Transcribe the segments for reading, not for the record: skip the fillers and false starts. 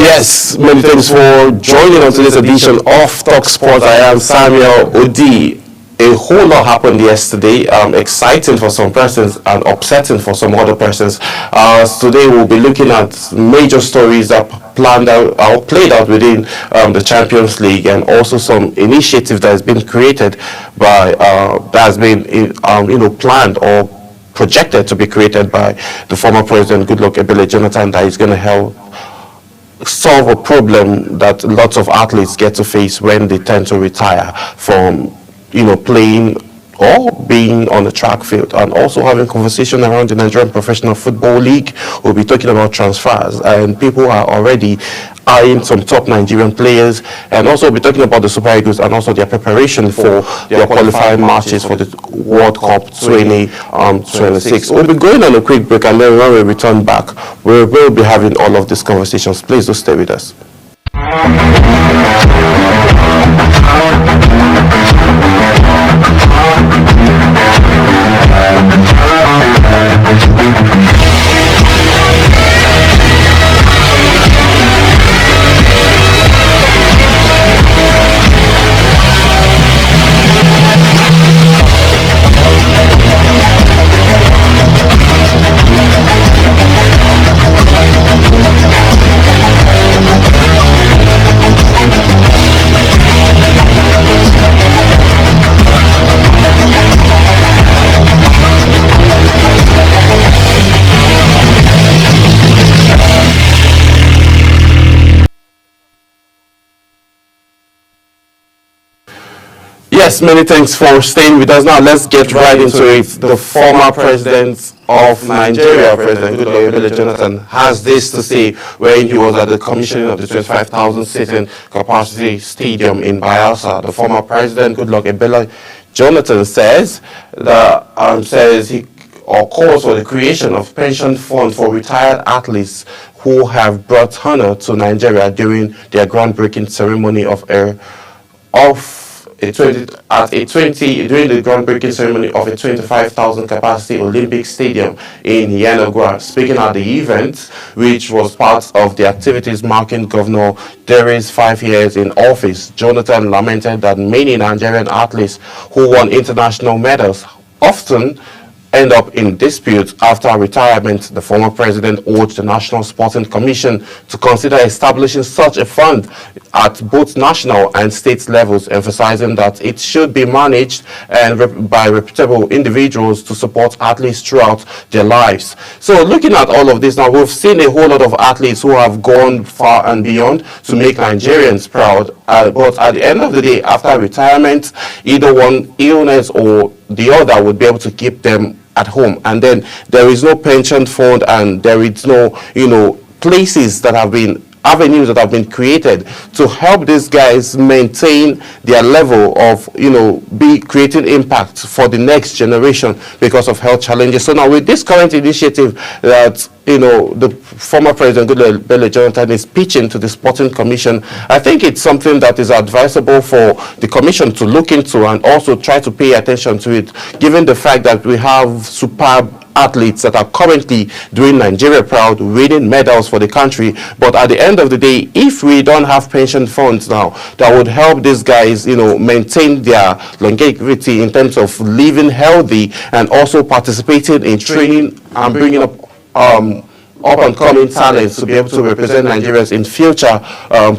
Yes, many thanks for joining on today's edition of Talk Sports. I am Samuel Odi. A whole lot happened yesterday, exciting for some persons and upsetting for some other persons. Today we'll be looking at major stories that planned out or played out within the Champions League, and also some initiative that has been created by that has been planned or projected to be created by the former president Goodluck Ebele Jonathan, that is going to help solve a problem that lots of athletes get to face when they tend to retire from playing or being on the track field, and also having conversation around the Nigerian Professional Football League. We'll be talking about transfers, and people are already eyeing some top Nigerian players, and also we'll be talking about the Super Eagles and also their preparation for their qualifying matches for the World Cup 2026. We'll be going on a quick break, and then when we return back, we will be having all of these conversations. Please do stay with us. Yes, many thanks for staying with us. Now let's get right into it. The former president of Nigeria, President Goodluck Ebele Jonathan, has this to say when he was at the commissioning of the 25,000 seating capacity stadium in Bayelsa. The former president Goodluck Ebele Jonathan says he calls for the creation of pension fund for retired athletes who have brought honor to Nigeria during their groundbreaking ceremony during the groundbreaking ceremony of a 25,000 capacity Olympic stadium in Yenagoa. Speaking at the event, which was part of the activities marking Governor Dere's 5 years in office, Jonathan lamented that many Nigerian athletes who won international medals often end up in disputes after retirement. The former president urged the National Sporting Commission to consider establishing such a fund at both national and state levels, emphasizing that it should be managed by reputable individuals to support athletes throughout their lives. So looking at all of this now, we've seen a whole lot of athletes who have gone far and beyond to make Nigerians proud, but at the end of the day, after retirement, either one illness or the other would be able to keep them at home, and then there is no pension fund, and there is no places that have been avenues that have been created to help these guys maintain their level of be creating impact for the next generation because of health challenges. So now with this current initiative that the former president Goodluck Ebele Jonathan is pitching to the Sporting Commission, I think it's something that is advisable for the commission to look into and also try to pay attention to it, given the fact that we have superb athletes that are currently doing Nigeria proud, winning medals for the country. But at the end of the day, if we don't have pension funds now that would help these guys maintain their longevity in terms of living healthy and also participating in training and bringing up and coming talents to be able to represent Nigerians in future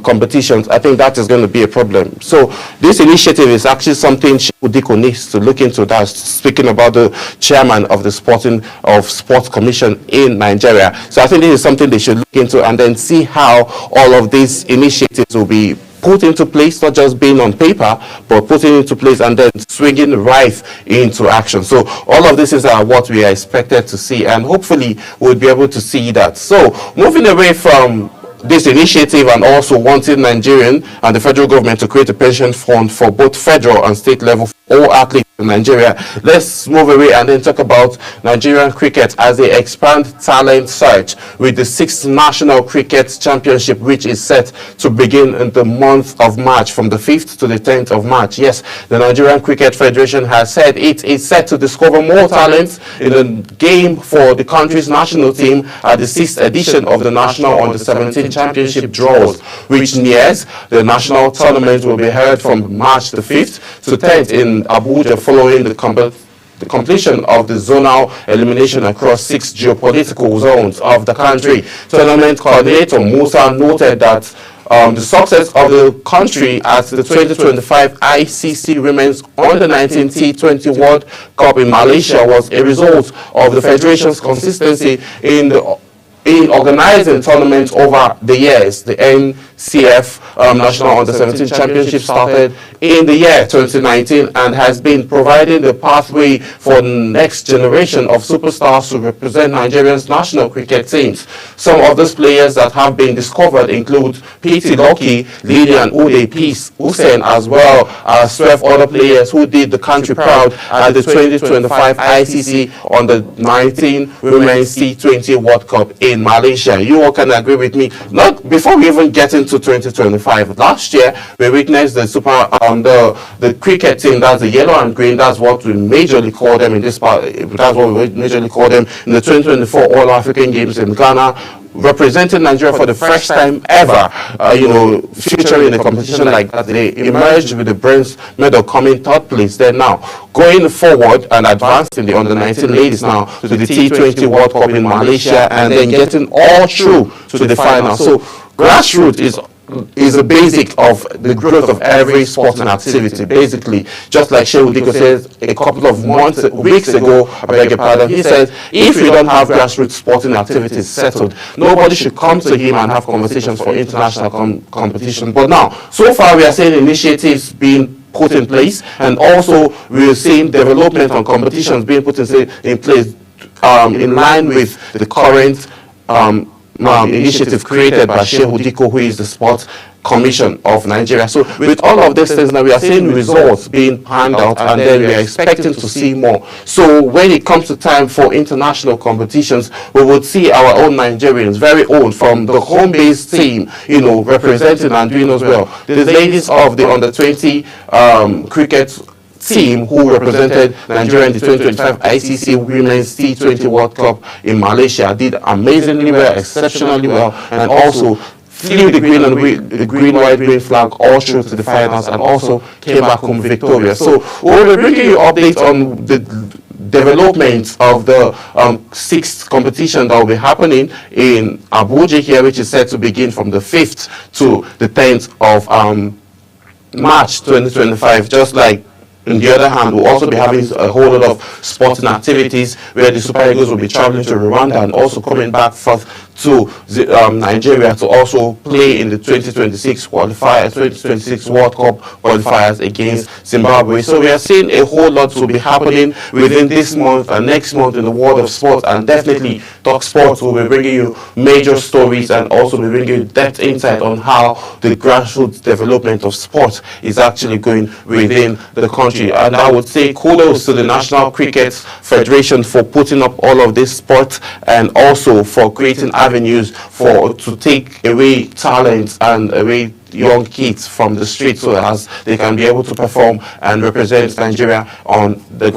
competitions, I think that is going to be a problem. So this initiative is actually something Diko needs to look into. That's speaking about the chairman of the Sports Commission in Nigeria. So I think this is something they should look into and then see how all of these initiatives will be put into place, not just being on paper, but putting into place and then swinging right into action. So all of this is what we are expected to see, and hopefully we'll be able to see that. So moving away from this initiative and also wanting Nigerian and the federal government to create a pension fund for both federal and state level all athletes in Nigeria. Let's move away and then talk about Nigerian cricket as they expand talent search with the 6th National Cricket Championship, which is set to begin in the month of March from the 5th to the 10th of March. Yes, the Nigerian Cricket Federation has said it is set to discover more talents in the game for the country's national team at the 6th edition of the National Under-17 Championship draws, which nears the national tournament will be held from March the 5th to 10th in Abuja, following the completion of the zonal elimination across 6 geopolitical zones of the country. Tournament coordinator Musa noted that the success of the country at the 2025 ICC Women's Under-19 T20 World Cup in Malaysia was a result of the Federation's consistency in organizing tournaments over the years. The NCF National Under-17 Championship started in the year 2019 and has been providing the pathway for the next generation of superstars to represent Nigeria's national cricket teams. Some of those players that have been discovered include P.T. Loki, Lilian Ude, Peace Hussein, as well as 12 other players who did the country proud at the 2025 ICC Under-19 Women's T20 World Cup in Malaysia. You all can agree with me. Before we even get into 2025, last year we witnessed the cricket team, that's the yellow and green, that's what we majorly call them in this part, that's what we majorly call them in the 2024 All-African Games in Ghana, representing Nigeria for the first time ever, featuring a competition like that. They emerged with the bronze medal, coming 3rd place. They're now going forward and advancing the Under-19 ladies now to the T20 World Cup in Malaysia, and then getting all through to the final. So grassroots is a basic of the growth of every sporting activity. Basically, just like Shehu Diko says a couple of weeks ago, I beg your pardon, he says, if we don't have grassroots sporting activities settled, nobody should come to him and have conversations for international competition. But now, so far we are seeing initiatives being put in place, and also we are seeing development on competitions being put in place in line with the current initiative created by Shehu Diko, who is the Sports Commission of Nigeria. So with all of these things now, we are seeing results being panned out, and then we are expecting to see more. So when it comes to time for international competitions, we would see our own Nigerians, very own, from the home-based team, representing and doing as well. The ladies of the Under-20 cricket team who represented Nigeria in the 2025 ICC Women's T20 World Cup in Malaysia did amazingly well, exceptionally well, and also flew the green, white, green flag all through to the finals, and also came back home victorious. So we'll be bringing you updates on the development of the 6th competition that will be happening in Abuja here, which is set to begin from the 5th to the 10th of March 2025. Just like on the other hand, we'll also be having a whole lot of sporting activities where the Super Eagles will be traveling to Rwanda and also coming back forth to Nigeria to also play in the 2026 qualifiers, 2026 World Cup qualifiers against Zimbabwe. So we are seeing a whole lot to be happening within this month and next month in the world of sports, and definitely Talk Sports will be bringing you major stories and also be bringing you depth insight on how the grassroots development of sport is actually going within the country. And I would say kudos to the National Cricket Federation for putting up all of this sport, and also for creating avenues to take away talents and away young kids from the streets, so as they can be able to perform and represent Nigeria on the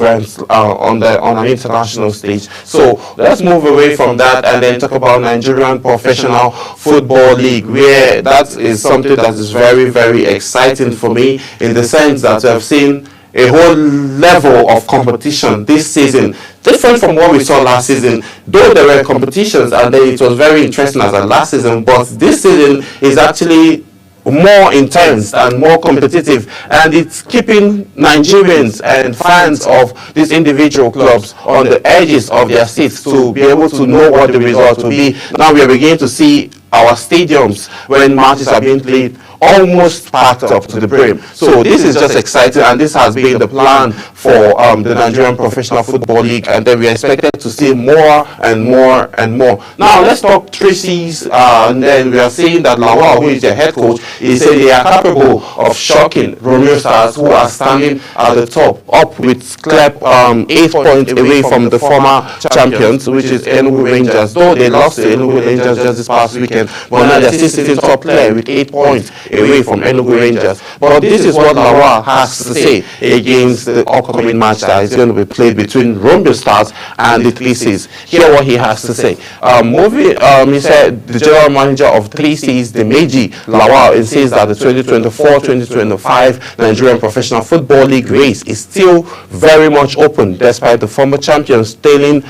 on an international stage. So let's move away from that and then talk about Nigerian Professional Football League, where that is something that is very, very exciting for me, in the sense that I've seen a whole level of competition this season, different from what we saw last season. Though there were competitions and then it was very interesting as last season, but this season is actually more intense and more competitive, and it's keeping Nigerians and fans of these individual clubs on the edges of their seats to be able to know what the result will be. Now we are beginning to see our stadiums when matches are being played almost packed up to the brim. So this is just exciting, and this has been the plan for the Nigerian Professional Football League, and then we are expected to see more and more and more. Now let's talk 3Cs, and then we are saying that Lawal, who is their head coach, is saying they are capable of shocking Romeo Stars, who are standing at the top, up with clear 8 points away from the former champions, which is Enugu Rangers. Though they lost to Enugu Rangers just this past weekend, but now they're still sitting top there with 8 points away from Enugu Rangers. But this is what Lawal has to say against the upcoming match that is going to be played between Romeo Stars and the 3Cs. Hear what he has to say. He said the general manager of 3Cs, the Meji Lawal, says that the 2024-2025 Nigerian Professional Football League race is still very much open, despite the former champions trailing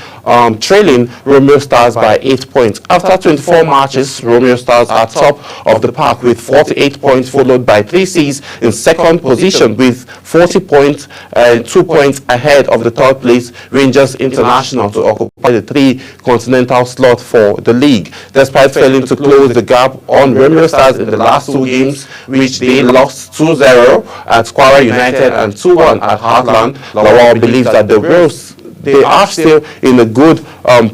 Romeo Stars by 8 points. After 24 matches, Romeo Stars are top of the pack with 48 points, followed by 3Cs in second position with 40 points, 2 points ahead of the third place Rangers International to occupy the 3 continental slot for the league. Despite failing to close the gap on Romeo Stars in the last 2 games, which they lost 2-0 at Kwara United and 2-1 at Heartland, Lawal believes that they are still in a good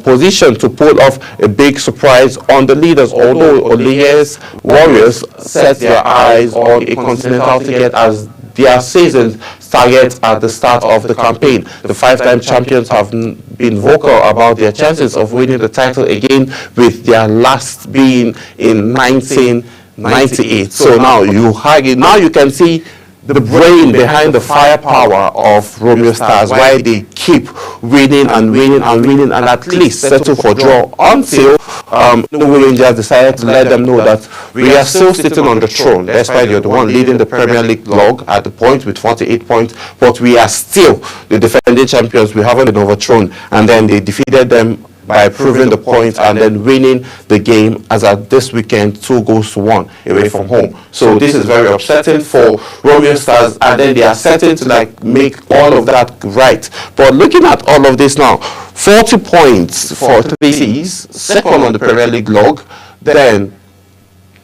position to pull off a big surprise on the leaders, although Oliye's Warriors set their eyes on a continental ticket as their season target at the start of the campaign. The 5-time champions have been vocal about their chances of winning the title again, with their last being in 1998. So now you can see the brain behind the firepower of Romeo Stars, why they keep winning and winning and winning, and at least settle for draw until Enugu Rangers decided to let them know that we are still sitting on the throne, despite you're the one leading the Premier League log at the point with 48 points, but we are still the defending champions. We haven't been overthrown, and then they defeated them by proving the point and then winning the game as at this weekend 2-1 away from home. So this is very upsetting for Romeo Stars, and then they are certain to make all of that right. But looking at all of this now, 40 points for 3Cs, second on the Premier League log. Then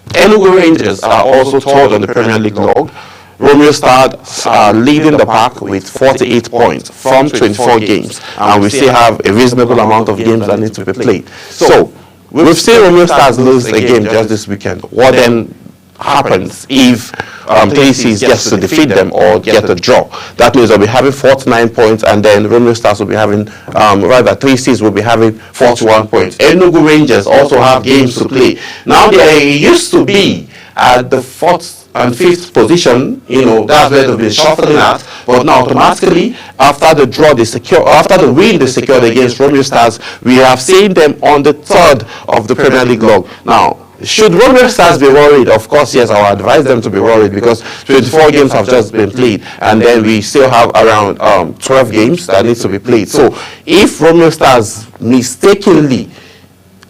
Enugu Rangers are also third on the Premier League log. Romeo Stars are leading the pack with 48 points from 24 games, and we still have a reasonable amount of games that need to be played. So we've seen Romeo Stars lose a game just this weekend. What then happens if 3Cs gets to defeat them or get a draw? That means they'll be having 49 points, and then Romeo Stars will be having 3Cs will be having 41 points. Enugu Rangers also have games to play. Now they used to be at the 4th and 5th position, that's where they've been shuffling at. But now automatically, after the win they secured against Romeo Stars, we have seen them on the 3rd of the Premier League log. Now, should Romeo Stars be worried? Of course, yes, I would advise them to be worried, because 24 games have just been played, and then we still have around 12 games that need to be played. So if Romeo Stars mistakenly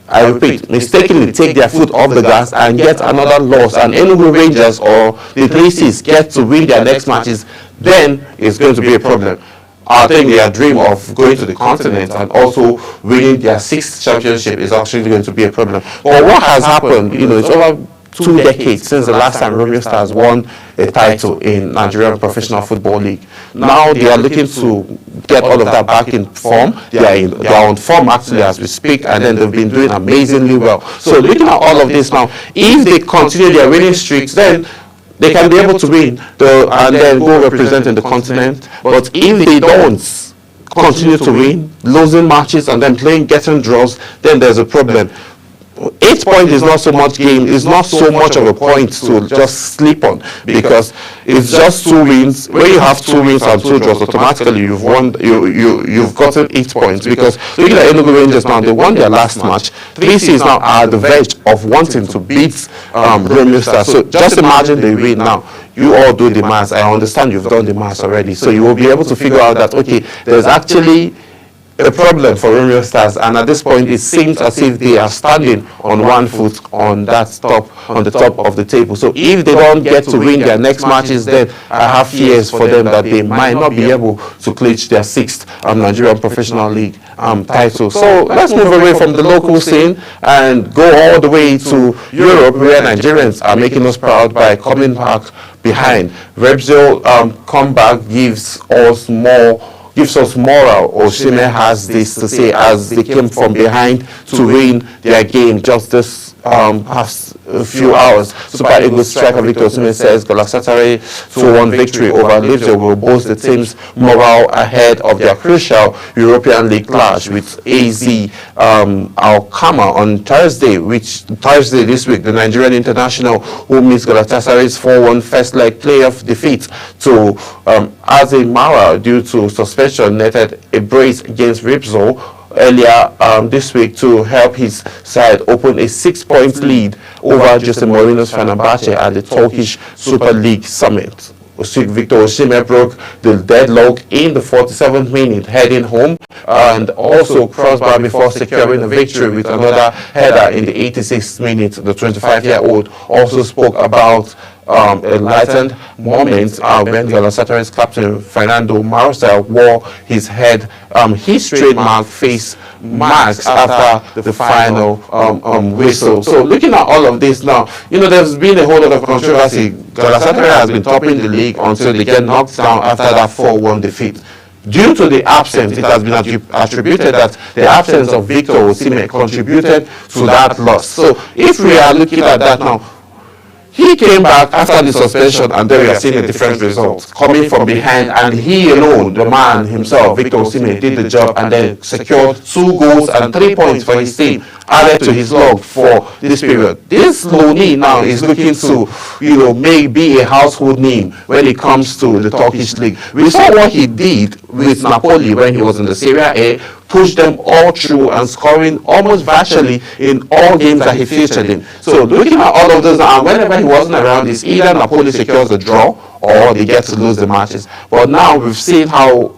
take their foot off the gas and get another loss, and Enugu Rangers or the 3Cs get to win their next matches, then it's going to be a problem. I think their dream of going to the continent and also winning their 6th championship is actually going to be a problem. But what has happened, it's over 2 decades since the last time Romeo Stars won a title in Nigerian Professional Football League. Now they are looking to get all of that back in form. They are on form actually as we speak, and then they've been doing amazingly well. So looking at all of this now, if they continue their winning streaks, then they can be able to win and then go represent in the continent. But if they don't continue to win, losing matches and then getting draws, then there's a problem. 8 points is not so much of a point to just sleep on, because it's just 2 wins. When you have 2 wins and 2 draws, automatically you've won. You've gotten 8 points. Because looking at Enugu Rangers now, they won their last match. 3Cs now are at the verge of wanting to beat Romeo Stars. So just imagine they win now. You all do the maths. I understand you've done the maths already, so you will be able to figure out that there's actually a problem for Romeo Stars, and at this point it seems as if they are standing on one foot on the top of the table. So if they don't get to win their next matches, then I have fears for them that they might not be able to clinch their sixth Nigerian Professional League title. So let's move away from the local scene and go all the way to Europe, where Nigerians are making us proud by coming back behind. Repsol comeback gives us moral. Osimhen has this to say as they came from behind to win their game just this past few hours. Super Eagles striker Victor Osimhen says Galatasaray 2-1 victory over Leipzig will boost the team's morale ahead of their crucial European League clash with AZ Alkmaar on Thursday this week. The Nigerian international, who meets Galatasaray's 4-1 first leg playoff defeat to AZ Alkmaar due to suspension, netted a brace against Repsol earlier this week to help his side open a 6-point lead over Jose Mourinho's Fenerbahce at the Turkish Super League Summit. Victor Osimhen broke the deadlock in the 47th minute, heading home, and also crossbar before securing a victory with another header in the 86th minute. The 25-year-old also spoke about enlightened moments when Galatasaray's captain Fernando Marcel wore his trademark face mask after the final whistle. So looking at all of this now, there's been a whole lot of controversy. Galatasaray has been topping the league until they get knocked down after that 4-1 defeat. Due to the absence, it has been attributed that the absence of Victor Osimhen contributed to that loss. So if we are looking at that now, he came back after the suspension, and then we are seeing a different result. Coming from behind, and he alone, the man himself, Victor Osimhen, did the job and then secured 2 goals and 3 points for his team, added to his log for this period. This Looney now is looking to, maybe a household name when it comes to the Turkish league. We saw what he did with Napoli when he was in the Serie A, pushed them all through and scoring almost virtually in all games that he featured in. So looking at all of those, and whenever he wasn't around, it's either Napoli secures the draw or they get to lose the matches. But now we've seen how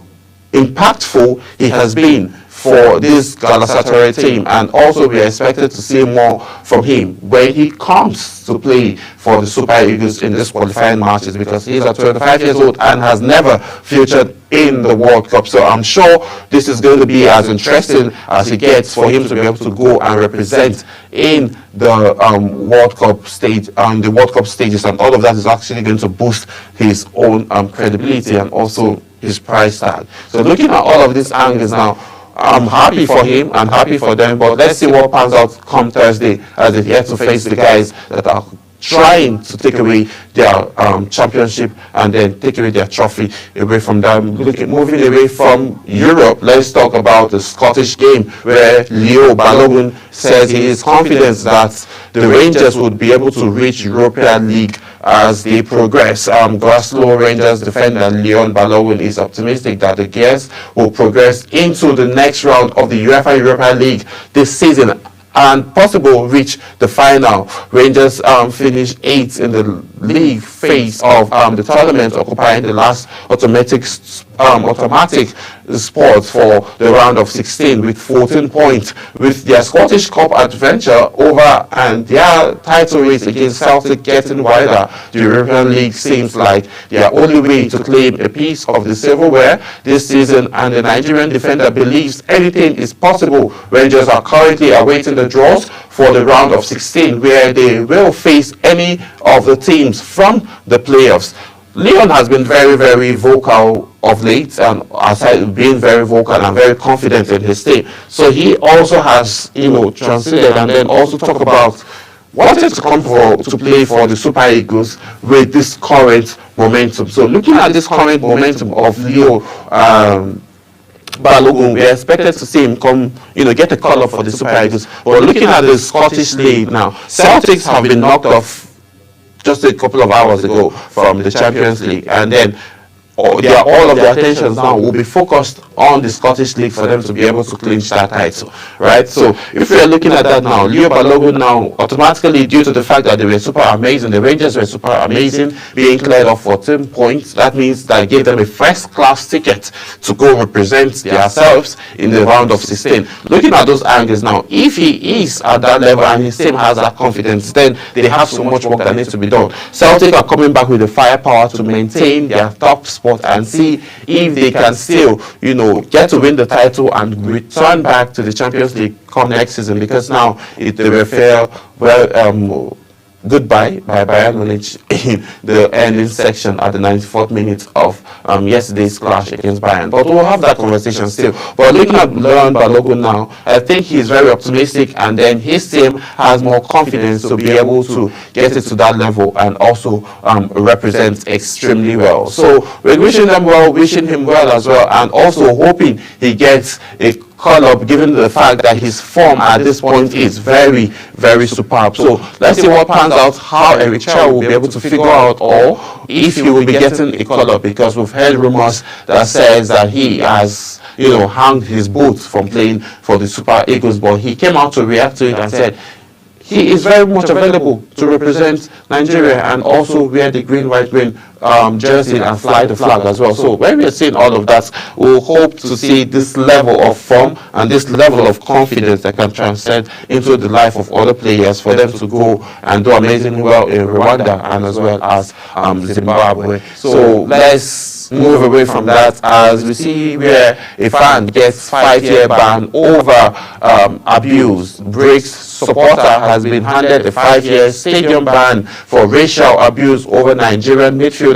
impactful he has been for this Galatasaray team, and also we are expected to see more from him when he comes to play for the Super Eagles in this qualifying matches, because he's at 25 years old and has never featured in the World Cup. So I'm sure this is going to be as interesting as it gets for him to be able to go and represent in the World Cup stage, the World Cup stages, and all of that is actually going to boost his own credibility and also his price tag. So looking at all of these angles now, I'm happy for him and happy for them, but let's see what pans out come Thursday as they get to face the guys that are trying to take away their championship and then take away their trophy away from them. Moving away from Europe, let's talk about the Scottish game, where Leo Balogun says he is confident that the Rangers would be able to reach European League as they progress. Glasgow Rangers defender Leon Balogun is optimistic that the Gears will progress into the next round of the UEFA Europa League this season and possibly reach the final. Rangers finished 8th in the league phase of the tournament, occupying the last automatic spot for the round of 16 with 14 points. With their Scottish Cup adventure over and their title race against Celtic getting wider, the European League seems like their only way to claim a piece of the silverware this season, and the Nigerian defender believes anything is possible. Rangers are currently awaiting the draws for the round of 16, where they will face any of the teams from the playoffs. Leon has been very, very vocal of late, and aside being very vocal and very confident in his team. So he also has, translated and then also talk about wanted to come to play for the Super Eagles with this current momentum. So looking at this current momentum of Leo Balogun, we are expected to see him come, get a call up for the Super Eagles. But looking at the Scottish League now, Celtics have been knocked off just a couple of hours ago from the Champions League, and then all of their attentions now will be focused on the Scottish League for them to be able to clinch that title, right? So if we're looking at that now, Leo Balogun now automatically, due to the fact that they were super amazing, the Rangers were super amazing, being cleared off 14 points, that means that gave them a first class ticket to go represent themselves in the round of 16. Looking at those angles now, if he is at that level and his team has that confidence, then they have so much work that needs to be done. Celtic are coming back with the firepower to maintain their top spot and see if they can still, get to win the title and return back to the Champions League come next season, because now they will fail goodbye by Bayern Munich in the ending section at the 94th minute of yesterday's clash against Bayern. But we'll have that conversation still. But looking at Leon Balogun now, I think he's very optimistic, and then his team has more confidence to be able to get it to that level and also represent extremely well. So we're wishing them well, wishing him well as well, and also hoping he gets a call up, given the fact that his form at this point is very, very superb. So let's see what pans out, how Eric Chell will be able to figure out, or if he will be getting a call up, because we've heard rumors that says that he has, hung his boots from playing for the Super Eagles, but he came out to react to it and said he is very much available to represent Nigeria and also wear the green, white, green jersey and fly the flag as well. So when we're seeing all of that, we'll hope to see this level of form and this level of confidence that can transcend into the life of other players for them to go and do amazingly well in Rwanda and as well as Zimbabwe. So let's move away from that, as we see where a fan gets 5-year ban over abuse. Breaks supporter has been handed a 5-year stadium ban for racial abuse over Nigerian midfielder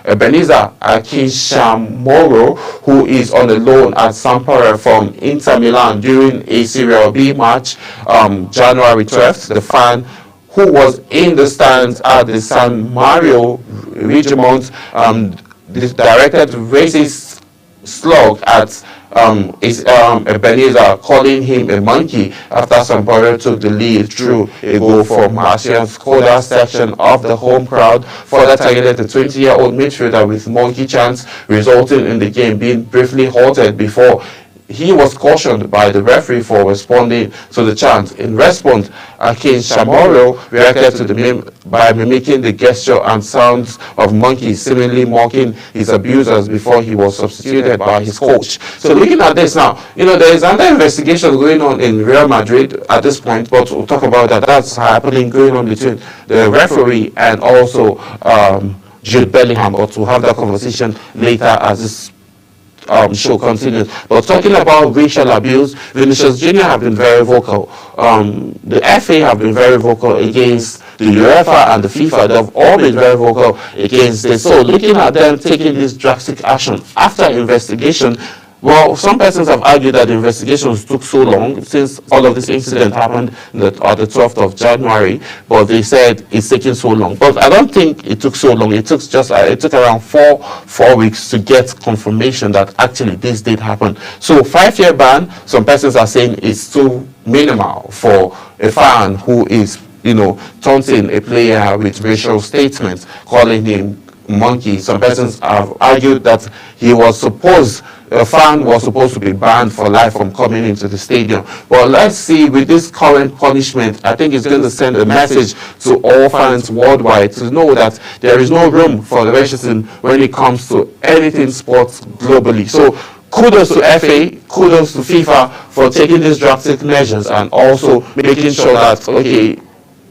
Ebenezer Akishamoro, who is on a loan at Sampdoria from Inter Milan during a Serie B match January 12th. The fan, who was in the stands at the San Mario Regiment, directed racist slug at Ebenezer, calling him a monkey after Sampdoria took the lead through a goal from Martian's Skoda section of the home crowd. Further targeted the 20-year-old midfielder with monkey chants, resulting in the game being briefly halted before he was cautioned by the referee for responding to the chant. In response, Akin Shamoro reacted to the meme by mimicking the gesture and sounds of monkeys, seemingly mocking his abusers before he was substituted by his coach. So looking at this now, there is another investigation going on in Real Madrid at this point, but we'll talk about that. That's happening, going on between the referee and also Jude Bellingham, but we'll have that conversation later as this show continues. But talking about racial abuse, Vinicius Jr. have been very vocal. The FA have been very vocal against the UEFA and the FIFA. They've all been very vocal against this. So looking at them taking this drastic action after investigation, well, some persons have argued that the investigations took so long since all of this incident happened on the 12th of January, but they said it's taking so long. But I don't think it took so long. It took around four weeks to get confirmation that actually this did happen. So 5-year ban, some persons are saying it's too minimal for a fan who is, taunting a player with racial statements, calling him monkey. Some persons have argued that a fan was supposed to be banned for life from coming into the stadium. But let's see, with this current punishment, I think it's going to send a message to all fans worldwide to know that there is no room for the racism when it comes to anything sports globally. So kudos to FA, kudos to FIFA for taking these drastic measures and also making sure that,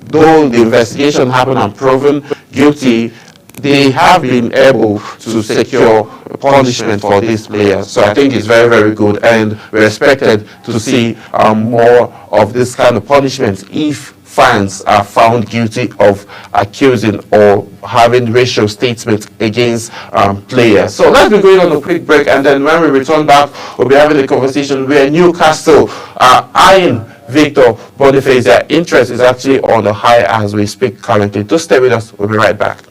though the investigation happened and proven guilty, they have been able to secure punishment for these players. So I think it's very, very good, and we're expected to see more of this kind of punishment if fans are found guilty of accusing or having racial statements against players. So let's be going on a quick break, and then when we return back, we'll be having a conversation where Newcastle are eyeing Victor Boniface. Their interest is actually on the high as we speak currently. Just stay with us. We'll be right back.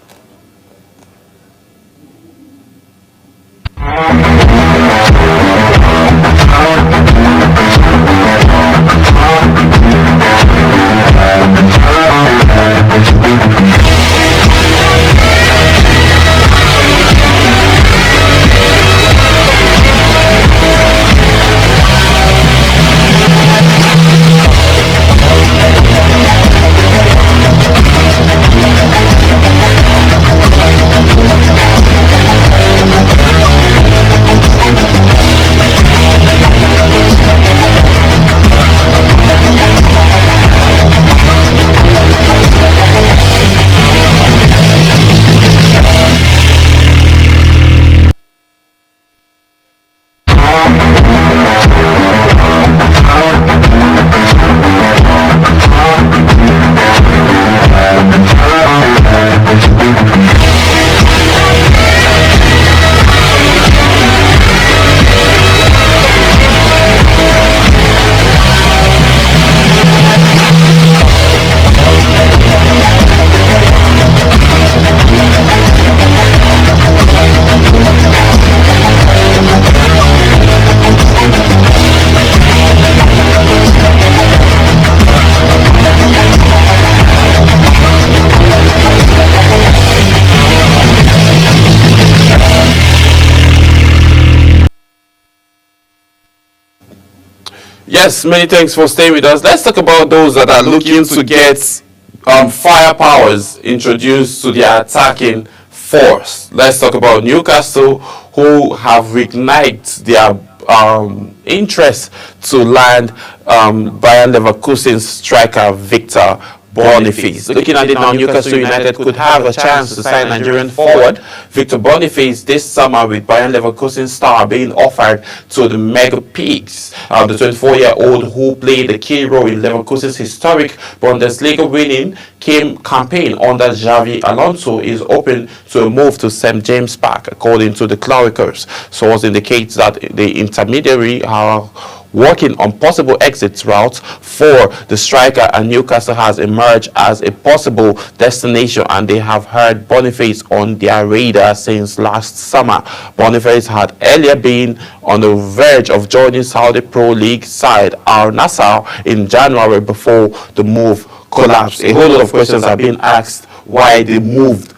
Yes, many thanks for staying with us. Let's talk about those that are looking to get firepowers introduced to their attacking force. Let's talk about Newcastle, who have reignited their interest to land Bayern Leverkusen striker Victor Boniface. Looking at it now, Newcastle United could have a chance to sign Nigerian forward Victor Boniface this summer, with Bayern Leverkusen star being offered to the Mega Pigs. The 24-year-old, who played a key role in Leverkusen's historic Bundesliga winning campaign under Xavi Alonso, is open to a move to St. James Park, according to the Chronicles. Source indicates that the intermediary are working on possible exit routes for the striker, and Newcastle has emerged as a possible destination, and they have had Boniface on their radar since last summer. Boniface had earlier been on the verge of joining Saudi Pro League side Al Nassr in January before the move collapsed. A whole lot of questions are being asked why the move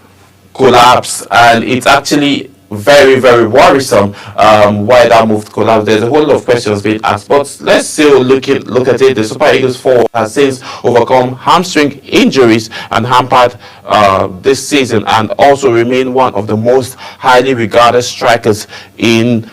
collapsed, and it's actually very, very worrisome why that move collapsed. There's a whole lot of questions being asked, but let's still look at it. The Super Eagles forward has since overcome hamstring injuries and hampered this season, and also remain one of the most highly regarded strikers in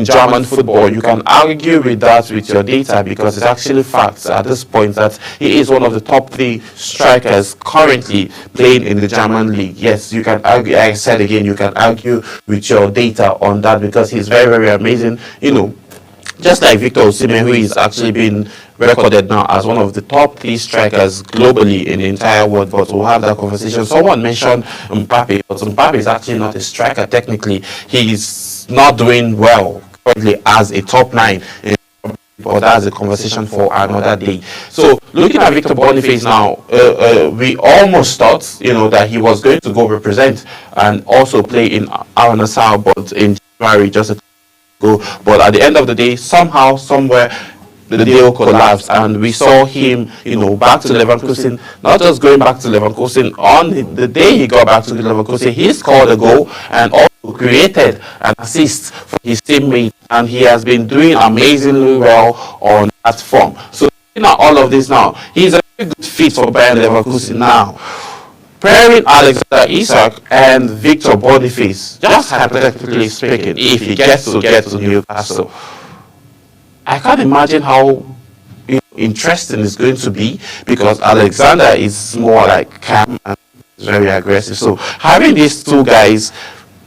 German football. You can argue with that with your data, because it's actually facts at this point that he is one of the top 3 strikers currently playing in the German league. Yes, you can argue. I said again, you can argue with your data on that, because he's very, very amazing. Just like Victor Osimhen, who is actually being recorded now as one of the top 3 strikers globally in the entire world. But we'll have that conversation. Someone mentioned Mbappe, but Mbappe is actually not a striker technically. He's not doing well currently as a top 9, but that's a conversation for another day. So looking at Victor Boniface now, we almost thought that he was going to go represent and also play in Al Nassr, but in January, just a go. But at the end of the day, somehow, somewhere, the deal collapsed, and we saw him, back to Leverkusen. Not just going back to Leverkusen, on the day he got back to Leverkusen, he scored a goal and also created an assist for his teammate, and he has been doing amazingly well on that form. So looking at all of this now, he's a very good fit for Bayern Leverkusen now. Pairing Alexander Isak and Victor Boniface, just hypothetically speaking, if he gets to get to Newcastle, I can't imagine how interesting it's going to be, because Alexander is more like calm and very aggressive. So having these 2 guys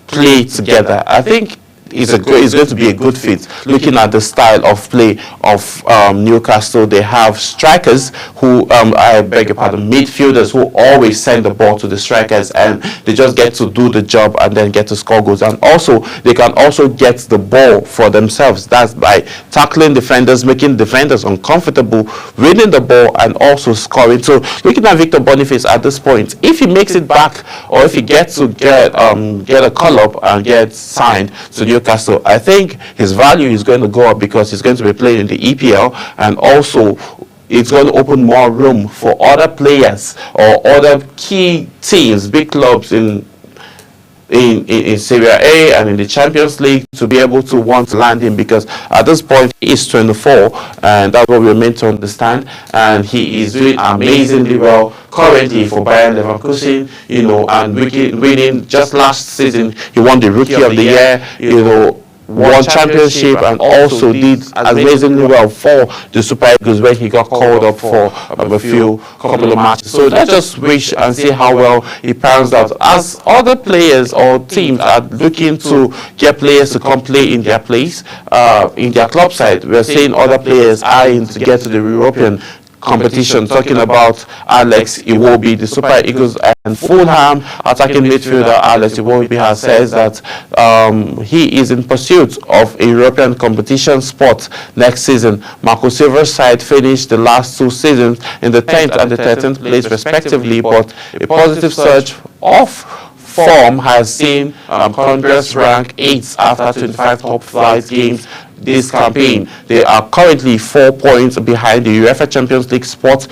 play together, I think is going to be a good fit. Looking at the style of play of Newcastle, they have strikers who, I beg your pardon, midfielders who always send the ball to the strikers, and they just get to do the job and then get to score goals. And also, they can also get the ball for themselves. That's by tackling defenders, making defenders uncomfortable, winning the ball, and also scoring. So looking at Victor Boniface at this point, if he makes it back, or if he gets to get a call-up and get signed to Newcastle, I think his value is going to go up, because he's going to be playing in the EPL, and also it's going to open more room for other players or other key teams, big clubs in Serie A and in the Champions League to be able to want to land him, because at this point he is 24, and that's what we're meant to understand, and he is doing amazingly well currently for Bayern Leverkusen, and winning. Just last season he won the Rookie of the Year, won championship, and also did amazingly well for the Super Eagles when he got called up for a couple of matches. So let's just wish and see how well he pans out, as other players or teams are looking to get players to come play in their place, in their club side. We're seeing other players eyeing to get to the European competition. Talking about Alex Iwobi, the Super Eagles and Fulham attacking midfielder Alex Iwobi has said that he is in pursuit of a European competition spot next season. Marco Silva's side finished the last 2 seasons in the 10th and the 13th place respectively, but a positive surge of form has seen Congress rank 8th after 25 top flight games this campaign. They are currently 4 points behind the UEFA Champions League spot,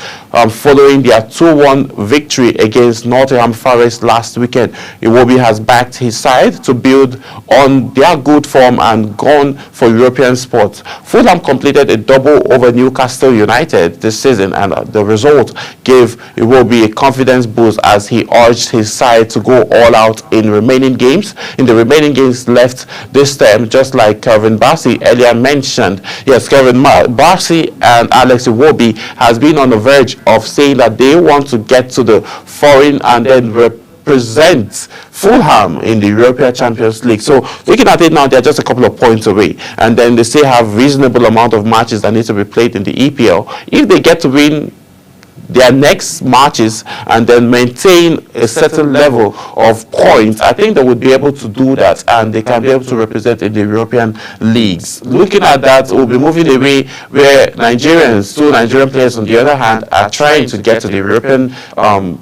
following their 2-1 victory against Nottingham Forest last weekend. Iwobi has backed his side to build on their good form and gone for European spots. Fulham completed a double over Newcastle United this season, and the result gave Iwobi a confidence boost as he urged his side to go all out in remaining games. In the remaining games left this term, just like Kelvin Bassey earlier mentioned. Yes, Kelvin Bassey and Alex Iwobi has been on the verge of saying that they want to get to the foreign and then represent Fulham in the European Champions League. So looking at it now, they're just a couple of points away, and then they still have reasonable amount of matches that need to be played in the EPL. If they get to win their next matches and then maintain a certain level of points, I think they would be able to do that, and they can be able to represent in the European leagues. Looking at that, we'll be moving away where Nigerians, 2 Nigerian players on the other hand, are trying to get to the European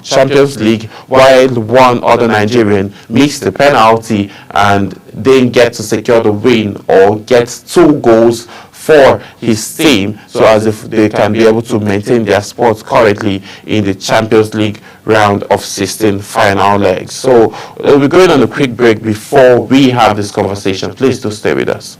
Champions League, while one other Nigerian missed the penalty and didn't get to secure the win or get 2 goals for his team, so as if they can be able to maintain their spots currently in the Champions League round of 16 final legs. So we'll be going on a quick break before we have this conversation. Please do stay with us.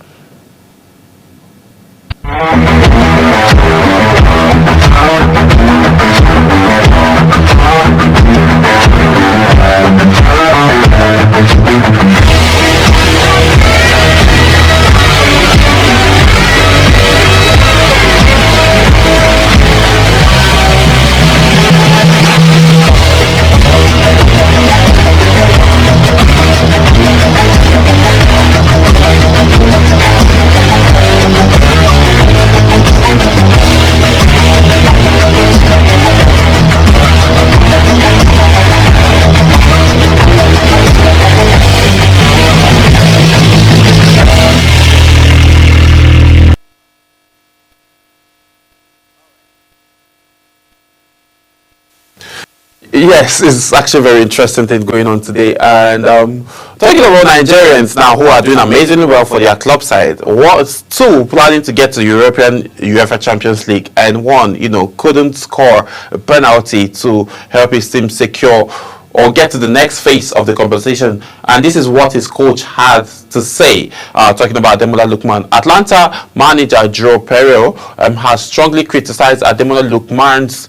Yes, it's actually a very interesting thing going on today. And talking about Nigerians now who are doing amazingly well for their club side, was 2 planning to get to European UEFA Champions League, and 1, couldn't score a penalty to help his team secure or get to the next phase of the competition. And this is what his coach had to say, talking about Ademola Lookman. Atlanta manager Joe Pereiro has strongly criticized Ademola Lookman's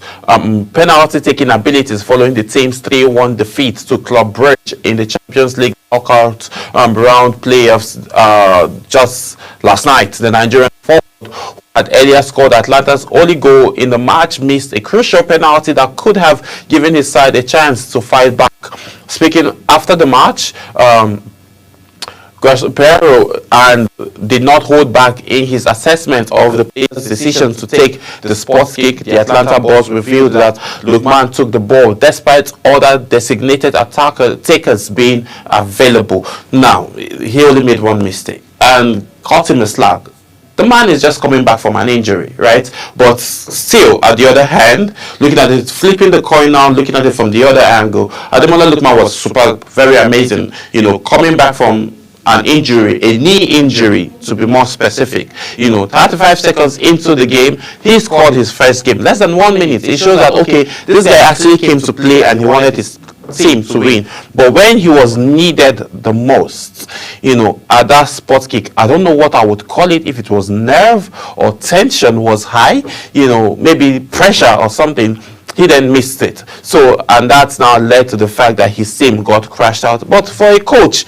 penalty-taking abilities following the team's 3-1 defeat to Club Brugge in the Champions League knockout round playoffs just last night. The Nigerian forward had earlier scored Atlanta's only goal in the match, missed a crucial penalty that could have given his side a chance to fight back. Speaking after the match, Pereiro did not hold back in his assessment of the player's decision to take the sports kick. The Atlanta boss revealed that Lookman took the ball despite other designated takers being available. Now, he only made 1 mistake and caught him a slack. The man is just coming back from an injury, right? But still, at the other hand, looking at it, flipping the coin now, looking at it from the other angle, Ademola Lookman was very amazing. Coming back from an injury, a knee injury to be more specific. 35 seconds into the game, he scored his first game. Less than 1 minute. It shows that, okay, this guy actually came to play and he wanted his team to win. But when he was needed the most, at that spot kick, I don't know what I would call it, if it was nerve or tension was high, maybe pressure or something, he then missed it. So, and that's now led to the fact that his team got crashed out. But for a coach,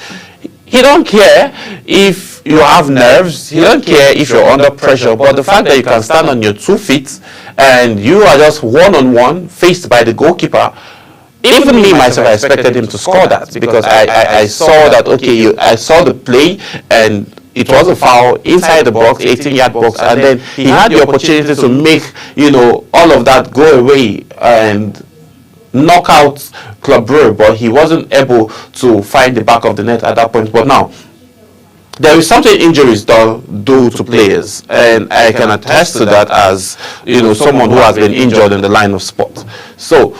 he don't care if you have nerves, he don't care if you're under pressure, but the fact that you can stand on your 2 feet and you are just one-on-one faced by the goalkeeper. Even me myself, I expected him to score that, because I saw that, okay, I saw the play and it was a foul inside the box, 18-yard box, and then he had the opportunity to make, all of that go away and knock out Club Brugge, but he wasn't able to find the back of the net at that point. But now, there is something injuries do to players, and I can attest to that as someone who has been injured in the line of sport. So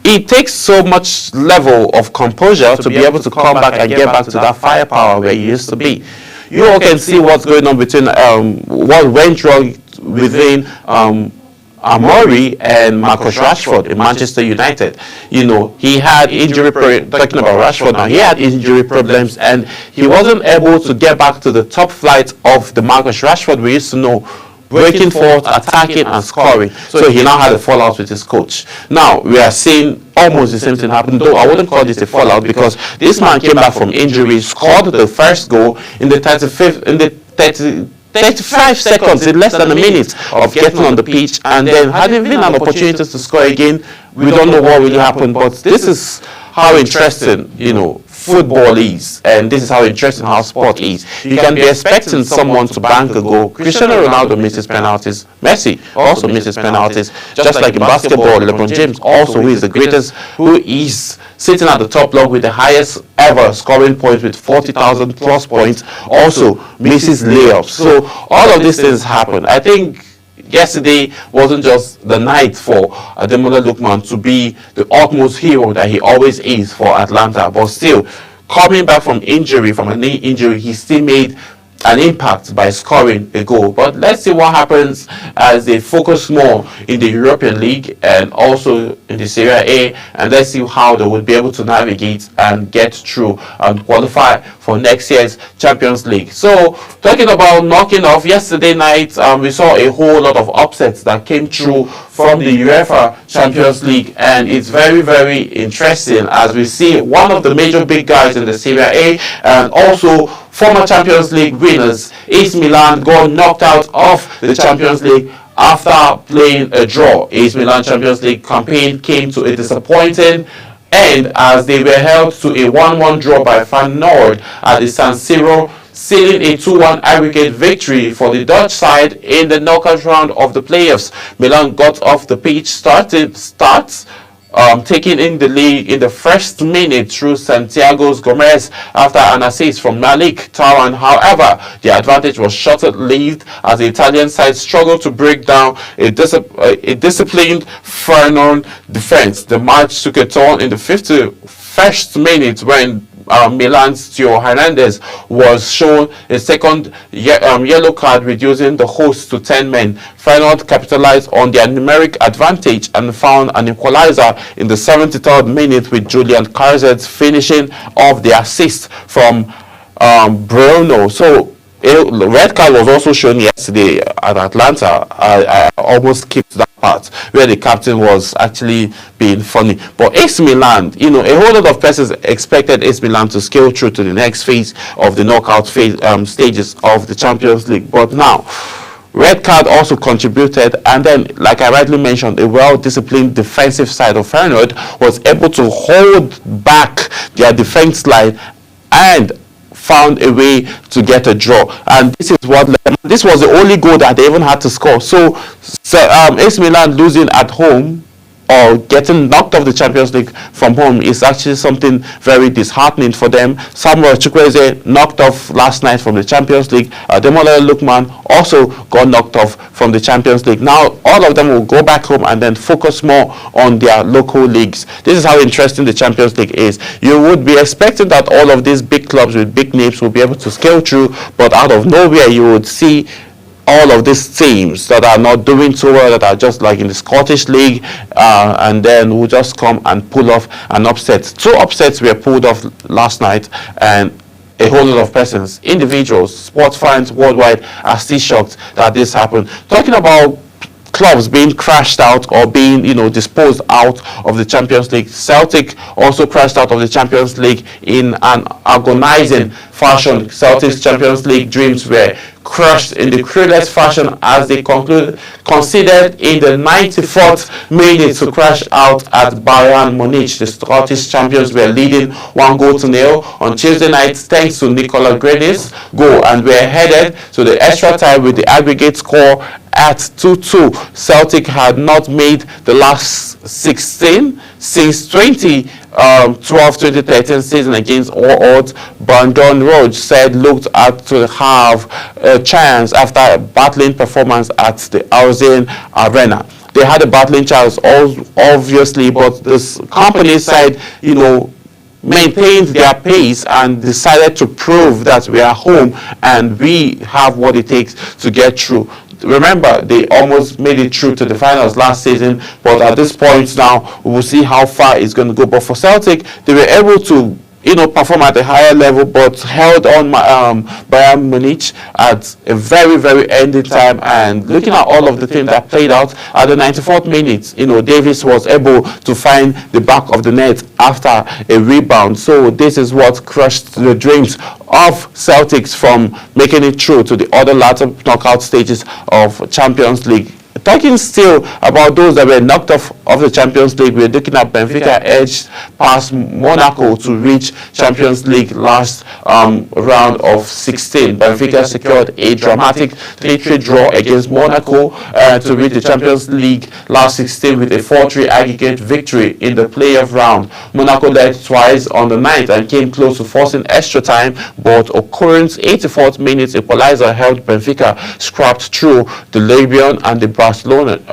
it takes so much level of composure to be able to come back and get back to that firepower where you used to be. you all can see what's going on between what went wrong within Amori and Marcus Rashford in Manchester United. You know, he had talking about Rashford now, he had injury problems and he wasn't able to get back to the top flight of the Marcus Rashford we used to know, breaking forth, attacking and scoring. So he now had a fallout with his coach. Now we are seeing almost the same thing happen, though I wouldn't call this a fallout because this man came back from injury, scored the first goal in the 35 seconds, in less than a minute of getting on the pitch, and then having been an opportunity to score again. We don't know what will happen, but this is how interesting, you know, football is, and this is how interesting how sport is. You can be expecting someone to bank a goal. Cristiano Ronaldo misses penalties. Messi also misses penalties. Just like in basketball, LeBron James also, who is the greatest, who is sitting at the top log with the highest ever scoring points with 40,000 plus points, also misses layups. So all of these things happen. I think yesterday wasn't just the night for Ademola Lookman to be the utmost hero that he always is for Atlanta, but still, coming back from injury, from a knee injury, he still made an impact by scoring a goal. But let's see what happens as they focus more in the European League and also in the Serie A, and let's see how they would be able to navigate and get through and qualify for next year's Champions League. So talking about knocking off, yesterday night we saw a whole lot of upsets that came through from the UEFA Champions League, and it's very, very interesting as we see one of the major big guys in the Serie A and also former Champions League winners, AC Milan, got knocked out of the Champions League after playing a draw. AC Milan Champions League campaign came to a disappointing end as they were held to a 1-1 draw by Feyenoord at the San Siro, sealing a 2-1 aggregate victory for the Dutch side in the knockout round of the playoffs. Milan got off the pitch, taking in the lead in the first minute through Santiago Gomez after an assist from Malik Tawan. However, the advantage was short-lived as the Italian side struggled to break down a disciplined Feyenoord defense. The match took a turn in the 51st minute when Milan's Theo Hernandez was shown a second yellow card, reducing the host to 10 men. Feyenoord capitalized on their numeric advantage and found an equalizer in the 73rd minute with Julian Carzet finishing off the assist from Bruno. So the red card was also shown yesterday at Atlanta. I almost skipped that part where the captain was actually being funny. But AC Milan, you know, a whole lot of persons expected AC Milan to scale through to the next phase of the knockout phase stages of the Champions League. But now, red card also contributed, and then, like I rightly mentioned, a well-disciplined defensive side of Feyenoord was able to hold back their defense line and found a way to get a draw. And this was the only goal that they even had to score. So AC Milan losing at home or getting knocked off the Champions League from home is actually something very disheartening for them. Samuel Chukwueze knocked off last night from the Champions League. Ademola Lookman also got knocked off from the Champions League. Now all of them will go back home and then focus more on their local leagues. This is how interesting the Champions League is. You would be expecting that all of these big clubs with big names will be able to scale through, but out of nowhere you would see all of these teams that are not doing so well, that are just like in the Scottish League, and then will just come and pull off an upset. 2 upsets were pulled off last night, and a whole lot of persons, individuals, sports fans worldwide are still shocked that this happened. Talking about clubs being crashed out or being, you know, disposed out of the Champions League, Celtic also crashed out of the Champions League in an agonizing fashion. Celtic's Champions League dreams were crushed in the cruelest fashion as they conceded in the 94th minute to crash out at Bayern Munich. The Scottish champions were leading 1-0 on Tuesday night thanks to Nicola Gredis' goal, and were headed to the extra time with the aggregate score at 2-2. Celtic had not made the last 16 since 2012-2013 season against all odds. Brandon Rodgers said looked to have a chance after a battling performance at the Alzheimer's Arena. They had a battling chance, obviously, but this company side, you know, maintained their pace and decided to prove that we are home and we have what it takes to get through. Remember, they almost made it through to the finals last season, but at this point now, we will see how far it's going to go. But for Celtic, they were able to perform at a higher level, but held on Bayern Munich at a very, very ending time. And looking at all of the things that played out at the 94th minute, Davis was able to find the back of the net after a rebound. So this is what crushed the dreams of Celtics from making it through to the other latter knockout stages of Champions League. Talking still about those that were knocked off of the Champions League, we're looking at Benfica edged past Monaco to reach Champions League last round of 16. Benfica secured a dramatic 3-3 draw against Monaco to reach the Champions League last 16 with a 4-3 aggregate victory in the playoff round. Monaco led twice on the night and came close to forcing extra time, but Occurrence 84th minute equalizer held Benfica scrapped through the Libyan and the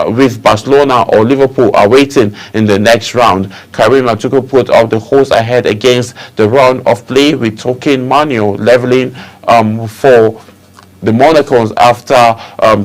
with Barcelona or Liverpool awaiting in the next round. Karim Abdul put up the host ahead against the run of play, with Tokin Manu leveling for the Monacans after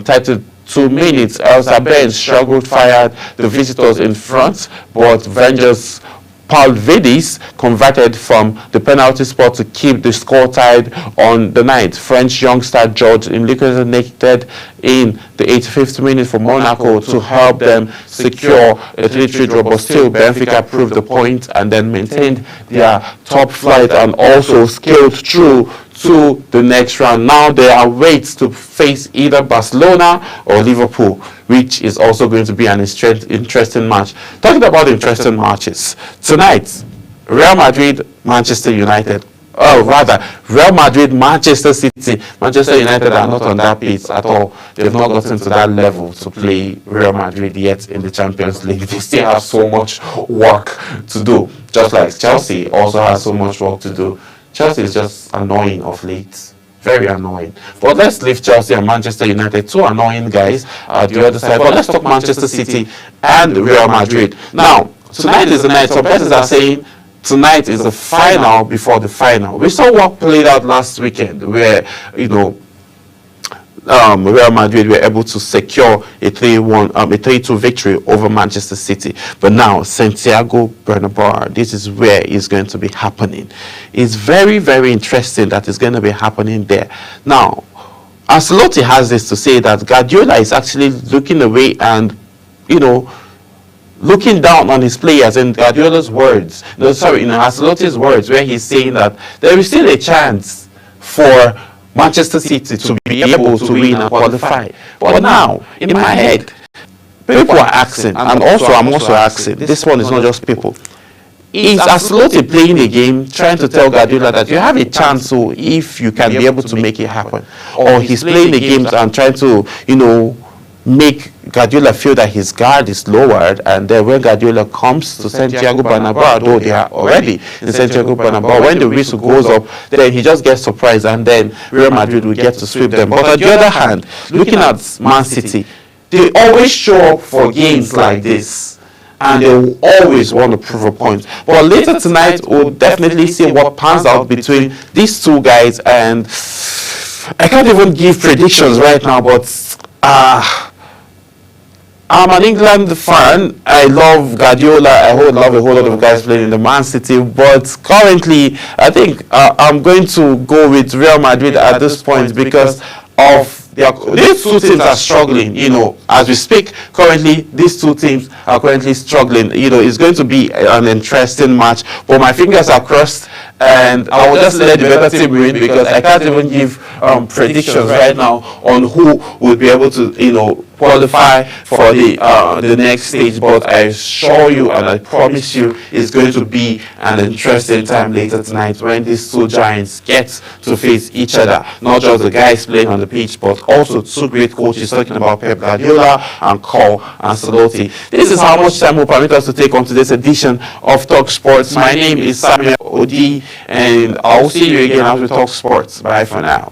32 minutes. Elsa Benz struggled, fired the visitors in front, but Rangers Paul Vedis converted from the penalty spot to keep the score tied on the night. French youngster George Imliquet connected in the 85th minute for Monaco to help them secure a 3-3 draw, but still Benfica proved the point and then maintained their top flight and also scaled through to the next round. Now they await to face either Barcelona or Liverpool, which is also going to be an interesting match. Talking about interesting matches, tonight, Real Madrid, Manchester United. Oh, rather, Real Madrid, Manchester City. Manchester United are not on that pace at all. They've not gotten to that level to play Real Madrid yet in the Champions League. They still have so much work to do, just like Chelsea also has so much work to do. Chelsea is just annoying of late. Very annoying. But let's leave Chelsea and Manchester United, two annoying guys at the other side. But let's talk Manchester City and Real Madrid. Now, tonight is the night. Some persons are saying tonight is the final before the final. We saw what played out last weekend where, Real Madrid were able to secure a 3-2 victory over Manchester City. But now, Santiago Bernabeu, this is where it's going to be happening. It's very, very interesting that it's going to be happening there. Now, Ancelotti has this to say that Guardiola is actually looking away and, looking down on his players, in Guardiola's words. Ancelotti's words, where he's saying that there is still a chance for Manchester City to be able to win and qualify. But now, in my head, people are asking, and also I'm also asking, this one is not just people. Is Ancelotti playing a game, trying to tell Guardiola that you have a chance so if you can be able to make it happen? Or he's playing the games and trying to, make Guardiola feel that his guard is lowered, and then when Guardiola comes to Santiago Bernabeu, though they are already in Santiago Bernabeu, when the whistle goes up, then he just gets surprised and then Real Madrid will get to sweep them. But on the other hand, looking at Man City, they always show up for games like this and they will always want to prove a point. But later tonight, we'll definitely see what pans out between these two guys, and I can't even give predictions right now, but I'm an England fan. I love Guardiola. I love a whole lot of guys playing in the Man City. But currently, I think I'm going to go with Real Madrid at this point because of these two teams are struggling. As we speak, currently these two teams are currently struggling. It's going to be an interesting match. But my fingers are crossed, and I will just let the better team win because I can't even give predictions right now on who will be able to qualify for the next stage. But I assure you and I promise you it's going to be an interesting time later tonight when these two giants get to face each other. Not just the guys playing on the pitch, but also two great coaches, talking about Pep Guardiola and Carlo Ancelotti. This is how much time will permit us to take on today's edition of Talk Sports. My name is Samuel Odi, and I'll see you again as we talk sports. Bye for now.